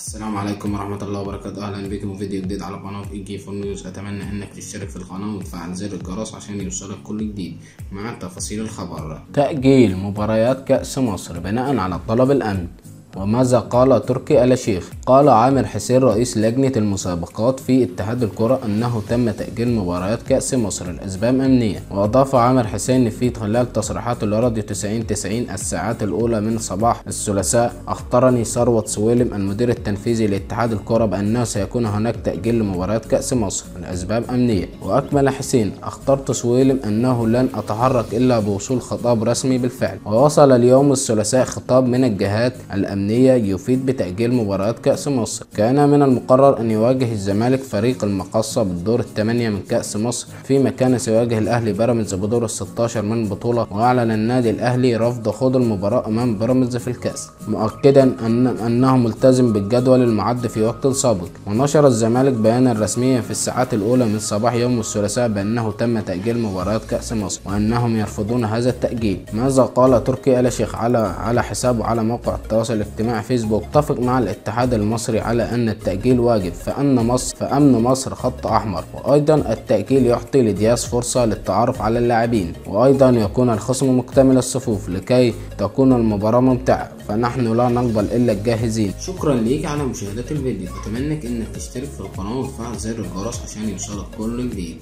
السلام عليكم ورحمة الله وبركاته. أهلا بكم في فيديو جديد على قناة EG4 News. أتمنى إنك تشترك في القناة وتفعل زر الجرس عشان يوصلك كل جديد مع تفاصيل الخبر. تأجيل مباريات كأس مصر بناء على طلب الأمن. وماذا قال تركي آل الشيخ؟ قال عامر حسين رئيس لجنة المسابقات في اتحاد الكرة أنه تم تأجيل مباريات كأس مصر لأسباب أمنية. وأضاف عامر حسين في خلال تصريحات لراديو 90 الساعات الأولى من صباح الثلاثاء: أخبرني ثروت سويلم المدير التنفيذي لاتحاد الكرة بأنه سيكون هناك تأجيل لمباريات كأس مصر لأسباب أمنية. وأكمل حسين: أخبرت سويلم أنه لن أتحرك إلا بوصول خطاب رسمي بالفعل. ووصل اليوم الثلاثاء خطاب من الجهات الأمنية يفيد بتأجيل مباريات كأس مصر. كان من المقرر أن يواجه الزمالك فريق المقصة بالدور الثمانية من كأس مصر، فيما كان سيواجه الأهلي بيراميدز بدور ال16 من البطولة. وأعلن النادي الأهلي رفض خوض المباراة أمام بيراميدز في الكأس، مؤكدا أنه ملتزم بالجدول المعد في وقت سابق. ونشر الزمالك بيانا رسميا في الساعات الأولى من صباح يوم الثلاثاء بأنه تم تأجيل مباريات كأس مصر وأنهم يرفضون هذا التأجيل. ماذا قال تركي آل الشيخ على حسابه على موقع التواصل الاجتماعي فيسبوك؟ اتفق مع الاتحاد المصري على أن التأجيل واجب، فأمن مصر خط أحمر، وأيضا التأجيل يعطي لدياس فرصة للتعرف على اللاعبين، وأيضا يكون الخصم مكتمل الصفوف لكي تكون المباراة ممتعة، فنحن لا نقبل إلا الجاهزين. شكرا ليك على مشاهدة الفيديو. أتمنى إنك تشترك في القناة وتفعل زر الجرس عشان يوصلك كل جديد.